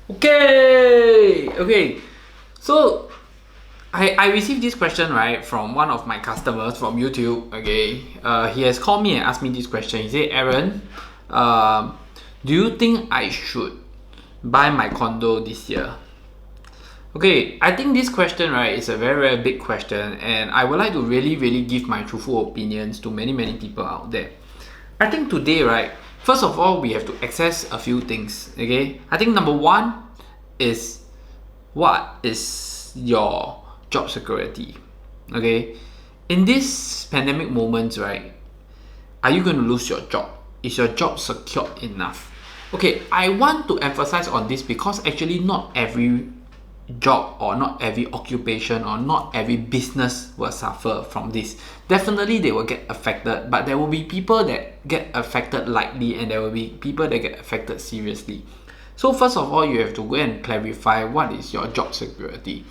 Okay. So I received this question right from one of my customers from YouTube. Okay, he has called me and asked me this question. He said, Aaron, do you think I should buy my condo this year? Okay, I think this question right is a very big question, and I would like to really give my truthful opinions to many people out there. I think today right, first of all we have to access a few things. Okay, I think number one is what is your job security. Okay, in this pandemic moments right, are you going to lose your job? Is your job secure enough? Okay, I want to emphasize on this because actually not every job or not every occupation or not every business will suffer from this. Definitely they will get affected, but there will be people that get affected lightly and there will be people that get affected seriously. So first of all, you have to go and clarify what is your job security.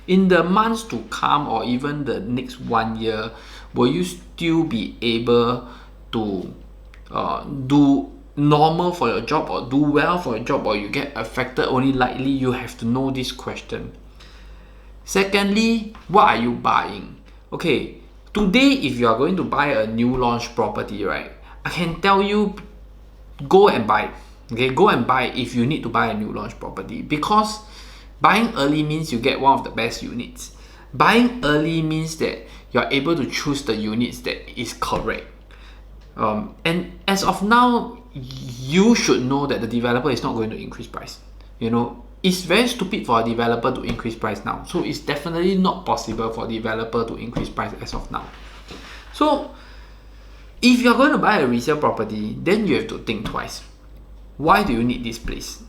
In the months to come or even the next 1 year, will you still be able to do normal for your job or do well for your job, or you get affected only lightly? You have to know this question. Secondly, what are you buying? Okay, today if you are going to buy a new launch property, right, I can tell you, go and buy. Okay, go and buy if you need to buy a new launch property, because buying early means you get one of the best units. Buying early means that you are able to choose the units that is correct. And as of now, you should know that the developer is not going to increase price. It's very stupid for a developer to increase price now. So it's definitely not possible for a developer to increase price as of now. So if you're going to buy a resale property, then you have to think twice. Why do you need this place?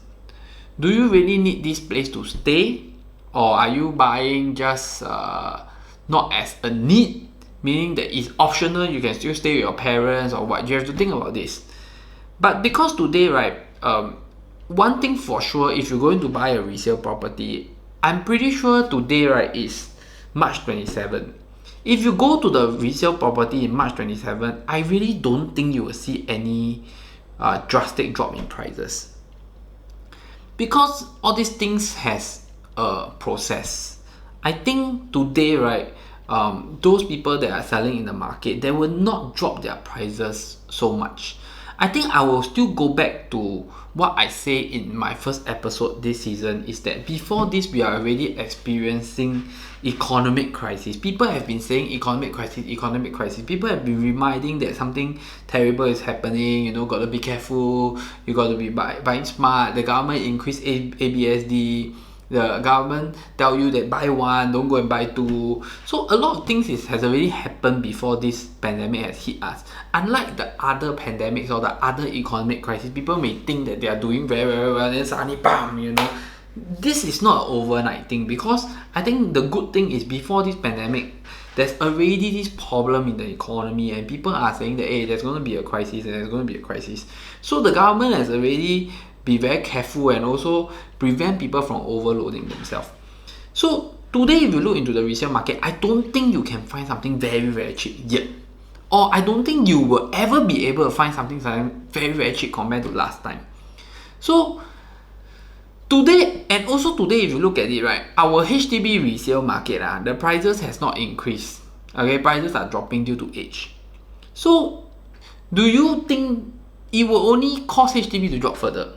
Do you really need this place to stay? Or are you buying just not as a need, meaning that it's optional, you can still stay with your parents or what? You have to think about this. But because today, right, one thing for sure, if you're going to buy a resale property, I'm pretty sure today, right, is March 27. If you go to the resale property in March 27, I really don't think you will see any drastic drop in prices, because all these things has a process. I think today, right, those people that are selling in the market, they will not drop their prices so much. I think I will still go back to what I say in my first episode this season, is that before this we are already experiencing economic crisis. People have been saying economic crisis. People have been reminding that something terrible is happening. Got to be careful. You got to be buying smart. The government increase ABSD. The government tell you that buy one, don't go and buy two. So a lot of things has already happened before this pandemic has hit us. Unlike the other pandemics or the other economic crisis, people may think that they are doing very well, then suddenly bam, This is not an overnight thing, because I think the good thing is before this pandemic, there's already this problem in the economy and people are saying that, hey, there's going to be a crisis and there's going to be a crisis. So the government has already be very careful and also prevent people from overloading themselves. So today, if you look into the resale market, I don't think you can find something very cheap yet. Or I don't think you will ever be able to find something very cheap compared to last time. So today, and also today, if you look at it, right, our HDB resale market, the prices has not increased. Okay, prices are dropping due to age. So do you think it will only cause HDB to drop further?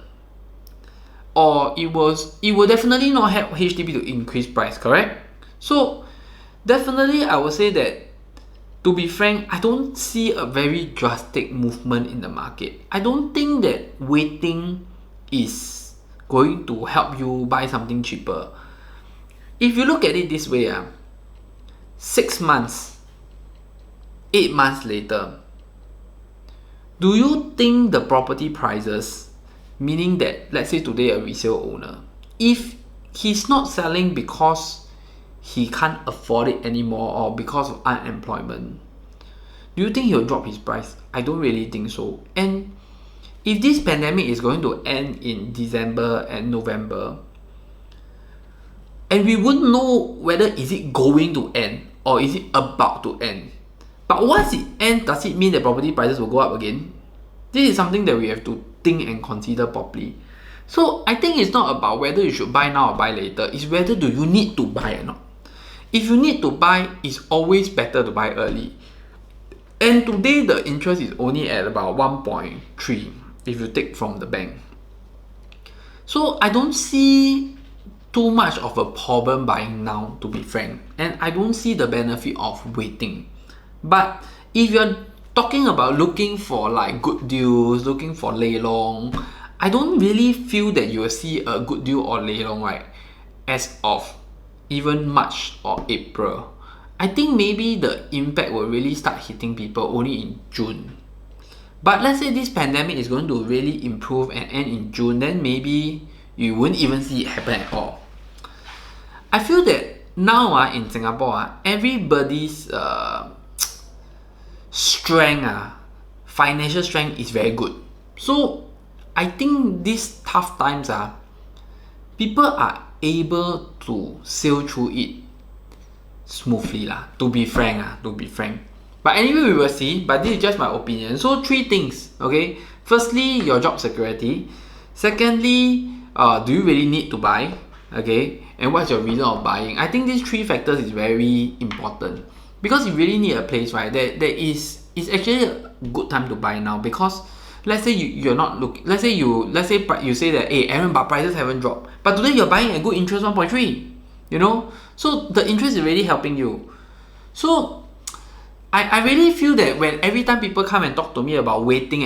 Or it will definitely not help HDB to increase price, correct? So definitely I would say that, to be frank, I don't see a very drastic movement in the market. I don't think that waiting is going to help you buy something cheaper. If you look at it this way, 6 months, 8 months later, do you think the property prices, meaning that let's say today a resale owner, if he's not selling because he can't afford it anymore or because of unemployment, do you think he'll drop his price? I don't really think so. And if this pandemic is going to end in December and November, and we wouldn't know whether is it going to end or is it about to end, but once it ends, does it mean that property prices will go up again? This is something that we have to think and consider properly. So I think it's not about whether you should buy now or buy later, it's whether do you need to buy or not. If you need to buy, it's always better to buy early. And today the interest is only at about 1.3 if you take from the bank. So I don't see too much of a problem buying now, to be frank. And I don't see the benefit of waiting. But if you're talking about looking for like good deals, looking for leilong, I don't really feel that you will see a good deal or leilong right as of even March or April. I think maybe the impact will really start hitting people only in June. But let's say this pandemic is going to really improve and end in June, then maybe you won't even see it happen at all. I feel that now in Singapore, everybody's strength, financial strength is very good. So I think these tough times, people are able to sail through it smoothly to be frank. But anyway, we will see. But this is just my opinion. So 3 things, okay? Firstly, your job security. Secondly, do you really need to buy? Okay, and what's your reason of buying? I think these 3 factors is very important because you really need a place, right? It's actually a good time to buy now because let's say you're not looking. Let's say you say that, hey Aaron, but prices haven't dropped. But today you're buying at good interest 1.3. You know, so the interest is really helping you. So I really feel that when every time people come and talk to me about waiting,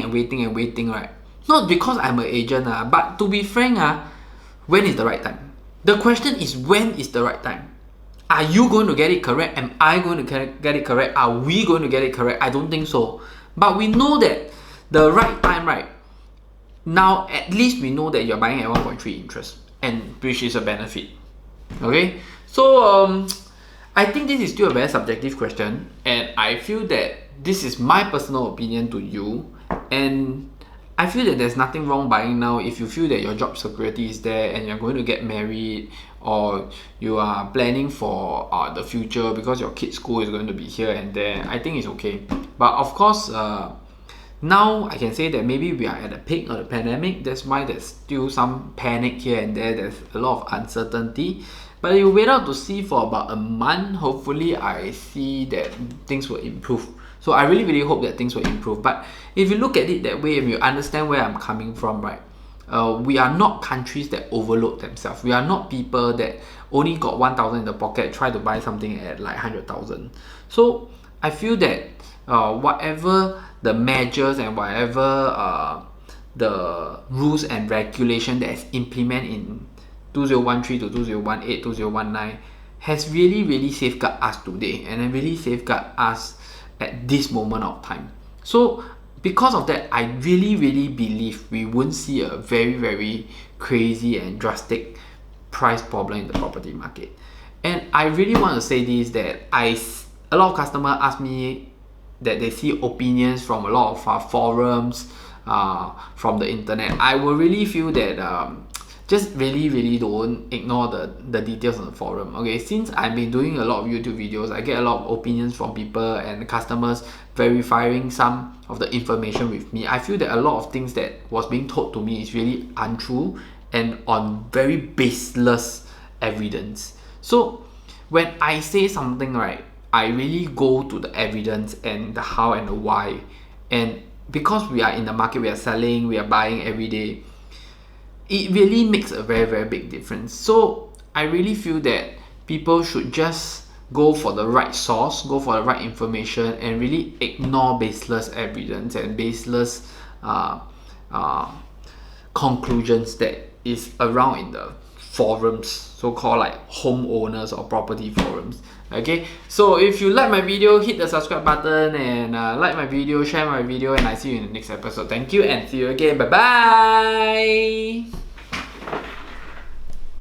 right? Not because I'm an agent, but to be frank, when is the right time? The question is, when is the right time? Are you going to get it correct? Am I going to get it correct? Are we going to get it correct? I don't think so. But we know that the right time, right? Now, at least we know that you're buying at 1.3 interest, and which is a benefit. Okay? So, I think this is still a very subjective question, and I feel that this is my personal opinion to you, and I feel that there's nothing wrong buying now if you feel that your job security is there and you're going to get married or you are planning for the future because your kid's school is going to be here and there. I think it's okay. But of course, now I can say that maybe we are at the peak of the pandemic. That's why there's still some panic here and there. There's a lot of uncertainty. But you wait out to see for about a month. Hopefully, I see that things will improve. So I really hope that things will improve. But if you look at it that way and you understand where I'm coming from, right? We are not countries that overload themselves. We are not people that only got 1,000 in the pocket, try to buy something at like 100,000. So I feel that whatever the measures and whatever the rules and regulation that is implemented in 2013 to 2018, 2019 has really safeguarded us today and really safeguarded us at this moment of time. So because of that, I really believe we won't see a very crazy and drastic price problem in the property market. And I really want to say this, that a lot of customers ask me that they see opinions from a lot of forums, from the internet. I will really feel that just really don't ignore the details on the forum. Okay, since I've been doing a lot of YouTube videos, I get a lot of opinions from people and customers verifying some of the information with me. I feel that a lot of things that was being told to me is really untrue and on very baseless evidence. So when I say something, right, I really go to the evidence and the how and the why. And because we are in the market, we are selling, we are buying every day, it really makes a very big difference. So I really feel that people should just go for the right source, go for the right information, and really ignore baseless evidence and baseless conclusions that is around in the forums, so-called like homeowners or property forums. Okay, so if you like my video, hit the subscribe button and like my video, share my video, and I see you in the next episode. Thank you and see you again. Bye bye.